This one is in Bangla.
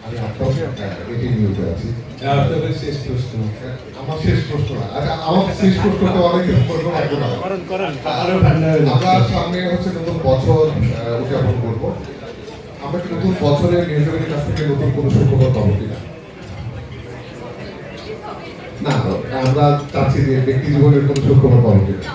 আমি এটি নিউজে আছি। শেষ প্রশ্ন আমার শেষ প্রশ্ন না, আচ্ছা আমার শেষ প্রশ্ন তো অনেক প্রশ্ন লাগবে না। আমরা সামনে হচ্ছে নতুন বছর উদযাপন করবো, আমরা কি নতুন বছরে নিউজের কাছ থেকে নতুন কোনো সুখবর পাবো কিনা? না, আমরা চাচ্ছি যে ব্যক্তি জীবনের কোনো সুখবর পাবো কিনা।